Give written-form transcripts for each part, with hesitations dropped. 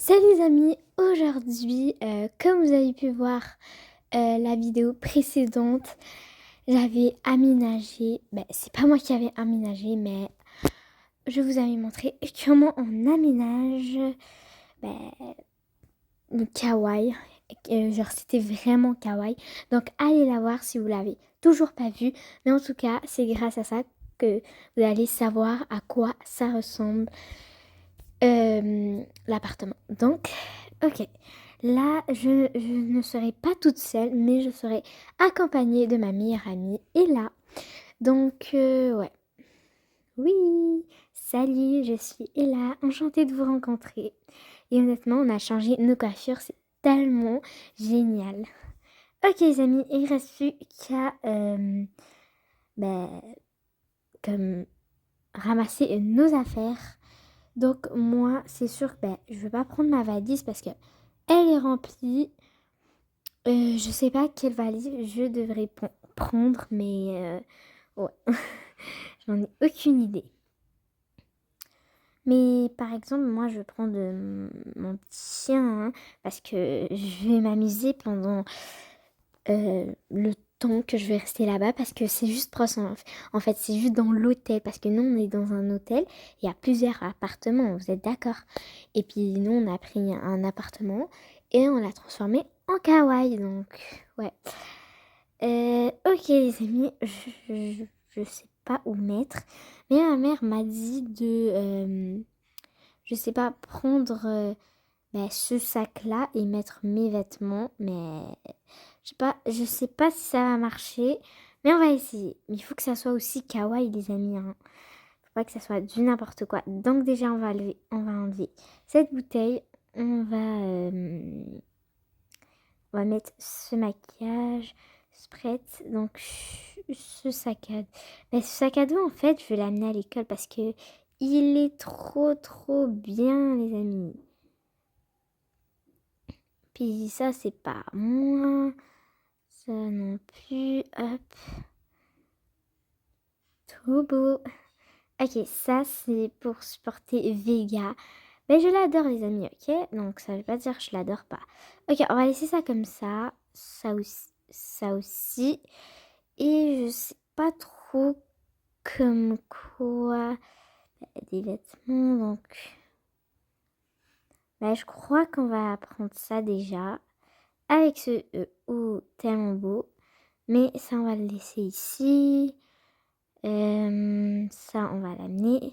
Salut les amis, aujourd'hui, comme vous avez pu voir la vidéo précédente, j'avais aménagé, c'est pas moi qui avais aménagé, mais je vous avais montré comment on aménage ben, le kawaii. Genre c'était vraiment kawaii, donc allez la voir si vous l'avez toujours pas vu, mais en tout cas c'est grâce à ça que vous allez savoir à quoi ça ressemble l'appartement. Donc, ok. Là, je ne serai pas toute seule, mais je serai accompagnée de ma meilleure amie, Ella. Donc, ouais. Oui, salut, je suis Ella, enchantée de vous rencontrer. Et honnêtement, on a changé nos coiffures, c'est tellement génial. Ok, les amis, il reste plus qu'à ben, comme ramasser nos affaires. Donc moi, c'est sûr que je vais pas prendre ma valise parce que elle est remplie. Je sais pas quelle valise je devrais prendre, mais ouais, j'en ai aucune idée. Mais par exemple, moi, je vais prendre mon petit chien, hein, parce que je vais m'amuser pendant le temps que je vais rester là-bas parce que c'est juste proche. En fait, c'est juste dans l'hôtel parce que nous, on est dans un hôtel. Il y a plusieurs appartements, vous êtes d'accord? Et puis nous, on a pris un appartement et on l'a transformé en kawaii. Donc, ouais. Ok, les amis, je sais pas où mettre. Mais ma mère m'a dit je sais pas, prendre ce sac-là et mettre mes vêtements. Mais je sais pas si ça va marcher. Mais on va essayer. Mais il faut que ça soit aussi kawaii, les amis, hein. Faut pas que ça soit du n'importe quoi. Donc déjà, on va enlever cette bouteille. On va mettre ce maquillage, spread, donc ce sac à dos. Mais ce sac à dos, en fait, je vais l'amener à l'école parce que il est trop trop bien, les amis. Puis ça, c'est pas moi. Ça non plus. Hop. Trop beau. Ok, ça, c'est pour supporter Vega. Mais je l'adore, les amis, ok? Donc, ça veut pas dire que je l'adore pas. Ok, on va laisser ça comme ça. Ça aussi. Ça aussi. Et je sais pas trop comme quoi des vêtements. Donc, je crois qu'on va prendre ça déjà. Avec ce tellement beau. Mais ça, on va le laisser ici. Ça, on va l'amener.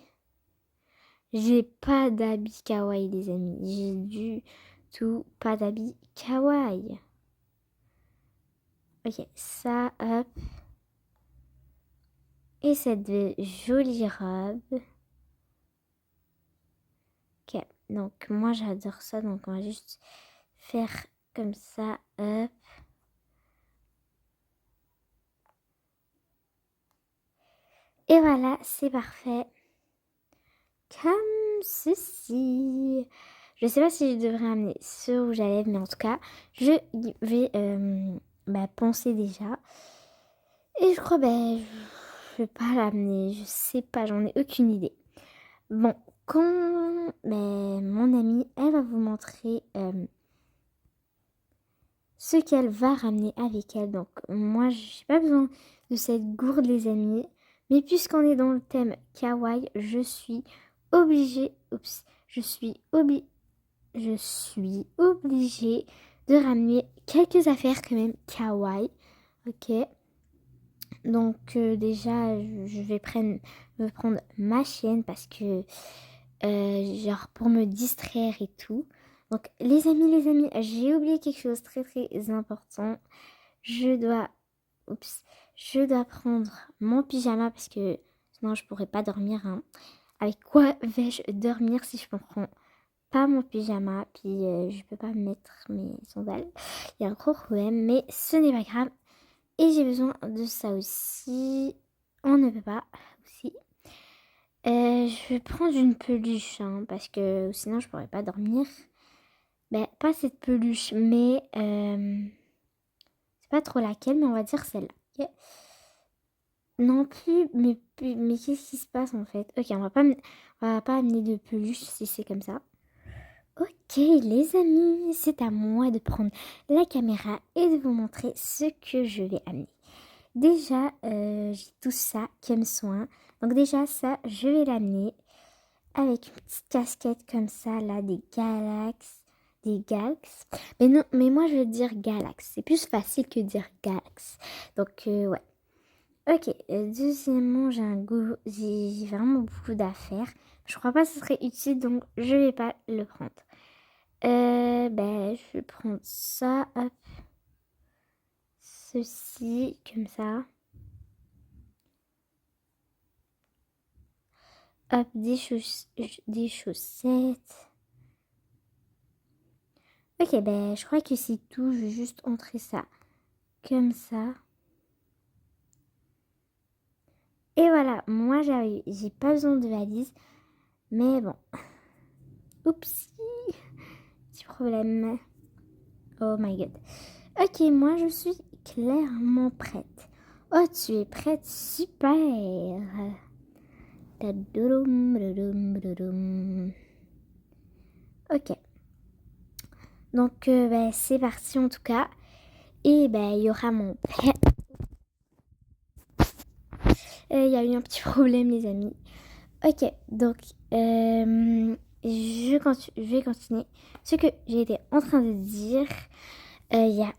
J'ai pas d'habit kawaii, les amis. J'ai du tout pas d'habit kawaii. Ok, ça, hop. Et cette jolie robe. Ok, donc moi j'adore ça. Donc on va juste faire comme ça, hop. Et voilà, c'est parfait. Comme ceci. Je sais pas si je devrais amener ce rouge à lèvres, mais en tout cas, je vais penser déjà. Et je crois, je vais pas l'amener. Je sais pas, j'en ai aucune idée. Bon, quand mon amie, elle va vous montrer ce qu'elle va ramener avec elle. Donc, moi, j'ai pas besoin de cette gourde, les amis. Mais puisqu'on est dans le thème kawaii, je suis obligée. Oups, je suis obligée de ramener quelques affaires quand même kawaii. Ok. Donc déjà, je vais prendre ma chienne parce que, genre pour me distraire et tout. Donc les amis, j'ai oublié quelque chose de très très important. Je dois, oups, je dois prendre mon pyjama parce que sinon je pourrais pas dormir, hein. Avec quoi vais-je dormir si je ne prends pas mon pyjama? Puis je peux pas mettre mes sandales. Il y a un gros problème, mais ce n'est pas grave. Et j'ai besoin de ça aussi. On ne peut pas aussi. Je vais prendre une peluche, hein, parce que sinon je pourrais pas dormir. Pas cette peluche, mais c'est pas trop laquelle, mais on va dire celle-là. Ok. Non plus, mais qu'est-ce qui se passe en fait? Ok, on va pas amener de peluche si c'est comme ça. Ok les amis, c'est à moi de prendre la caméra et de vous montrer ce que je vais amener. Déjà, j'ai tout ça comme soin. Donc déjà ça, je vais l'amener avec une petite casquette comme ça, là, des Galax. Des Galax. Mais non, mais moi je veux dire Galax. C'est plus facile que dire Galax. Donc ouais. Ok, deuxièmement, j'ai vraiment beaucoup d'affaires. Je crois pas que ce serait utile, donc je vais pas le prendre. Je vais prendre ça, hop, ceci, comme ça. Hop, des chaussettes. Ok, je crois que c'est tout. Je vais juste entrer ça comme ça. Et voilà, moi j'ai pas besoin de valise. Mais bon. Oups, petit problème. Oh my god. Ok, moi je suis clairement prête. Oh, tu es prête? Super. Tadoudoum, doudoum, doudoum. Ok. Donc c'est parti en tout cas. Et il y aura mon père. Il y a eu un petit problème les amis. Ok, donc je vais continuer. Ce que j'étais en train de dire, il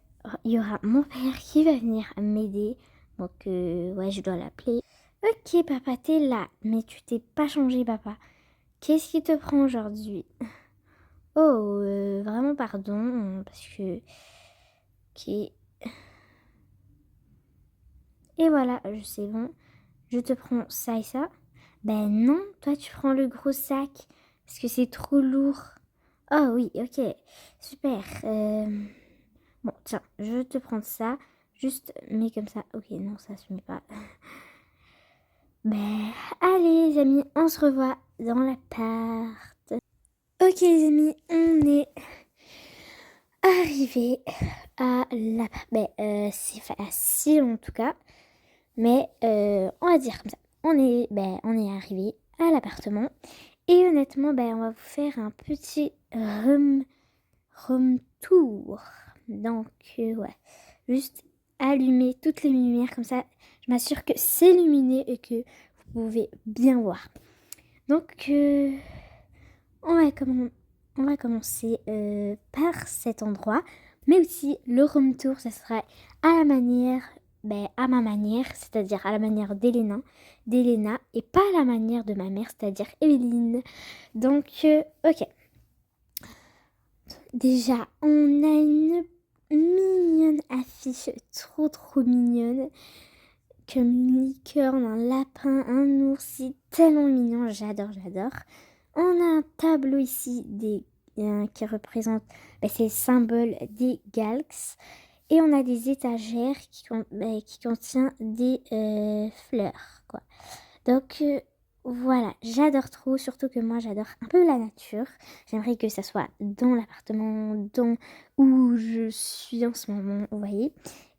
y aura mon père qui va venir m'aider. Donc ouais, je dois l'appeler. Ok papa, t'es là, mais tu t'es pas changé papa. Qu'est-ce qui te prend aujourd'hui? Oh, vraiment pardon, parce que... Ok. Et voilà, je sais bon. Je te prends ça et ça. Ben non, toi tu prends le gros sac parce que c'est trop lourd. Oh oui, ok, super. Bon, tiens, je te prends ça. Juste, mais comme ça. Ok, non, ça se met pas. Allez les amis, on se revoit dans l'appart. Ok les amis, on est arrivé à l'appart. C'est facile en tout cas. Mais on va dire comme ça. On est arrivé à l'appartement. Et honnêtement, on va vous faire un petit room tour. Donc, ouais. Juste allumer toutes les lumières comme ça. Je m'assure que c'est luminé et que vous pouvez bien voir. Donc, on va commencer par cet endroit. Mais aussi, le room tour, ça sera à la manière à ma manière, c'est-à-dire à la manière d'Elena, et pas à la manière de ma mère, c'est-à-dire Evelyne. Donc, ok. Déjà, on a une mignonne affiche, trop mignonne, comme une licorne, un lapin, un ours, c'est tellement mignon, j'adore. On a un tableau ici qui représente ces symboles des Galx. Et on a des étagères qui contiennent des fleurs, quoi. Donc, voilà, j'adore trop, surtout que moi, j'adore un peu la nature. J'aimerais que ça soit dans l'appartement où je suis en ce moment, vous voyez.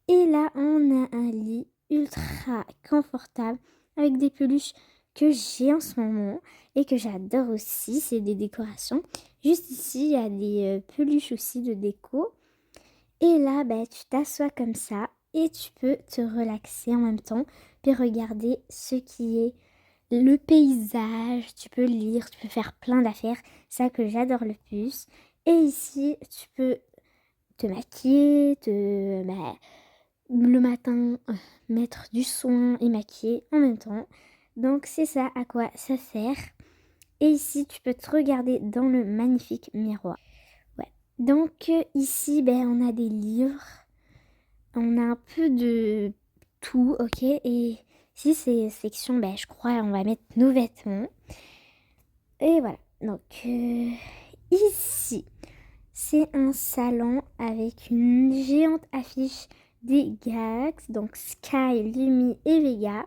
Et là, on a un lit ultra confortable avec des peluches que j'ai en ce moment et que j'adore aussi. C'est des décorations. Juste ici, il y a des peluches aussi de déco. Et là, tu t'assois comme ça et tu peux te relaxer en même temps, puis regarder ce qui est le paysage. Tu peux lire, tu peux faire plein d'affaires. C'est ça que j'adore le plus. Et ici, tu peux te maquiller, le matin, mettre du soin et maquiller en même temps. Donc c'est ça à quoi ça sert. Et ici, tu peux te regarder dans le magnifique miroir. Ouais. Donc ici, on a des livres. On a un peu de tout, ok. Et ici, c'est section, je crois, on va mettre nos vêtements. Et voilà. Donc ici, c'est un salon avec une géante affiche des Galax, donc Sky, Lumi et Vega.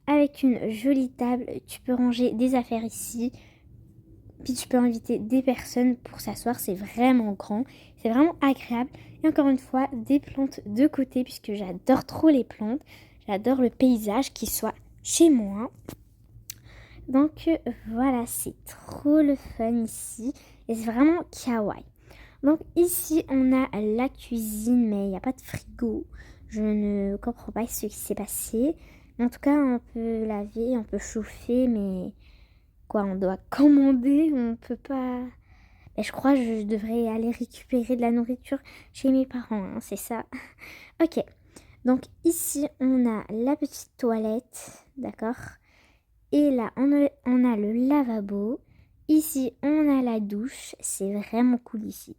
Avec une jolie table, tu peux ranger des affaires ici. Puis tu peux inviter des personnes pour s'asseoir, c'est vraiment grand, c'est vraiment agréable. Et encore une fois, des plantes de côté, puisque j'adore trop les plantes. J'adore le paysage qui soit chez moi. Donc voilà, c'est trop le fun ici. et c'est vraiment kawaii. Donc ici, on a la cuisine, mais il n'y a pas de frigo. Je ne comprends pas ce qui s'est passé. Mais en tout cas, on peut laver, on peut chauffer, mais quoi, on doit commander, on peut pas... Et je crois que je devrais aller récupérer de la nourriture chez mes parents, hein, c'est ça. Ok, donc ici, on a la petite toilette, d'accord? Et là, on a le lavabo. Ici, on a la douche. C'est vraiment cool ici.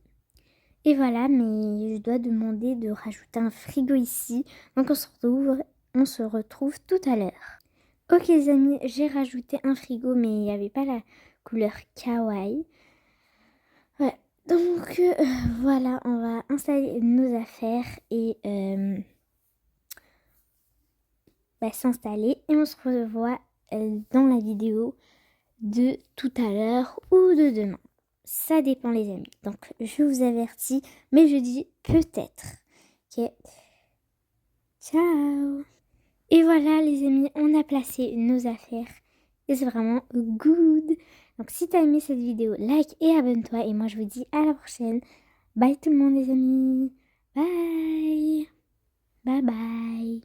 Et voilà, mais je dois demander de rajouter un frigo ici. Donc on se retrouve tout à l'heure. Ok les amis, j'ai rajouté un frigo, mais il n'y avait pas la couleur kawaii. Ouais. Donc voilà, on va installer nos affaires et s'installer. Et on se revoit dans la vidéo de tout à l'heure ou de demain. Ça dépend les amis. Donc je vous avertis, mais je dis peut-être. Ok. Ciao. Et voilà les amis, on a placé nos affaires. Et c'est vraiment good. Donc si t'as aimé cette vidéo, like et abonne-toi. Et moi je vous dis à la prochaine. Bye tout le monde les amis. Bye. Bye bye.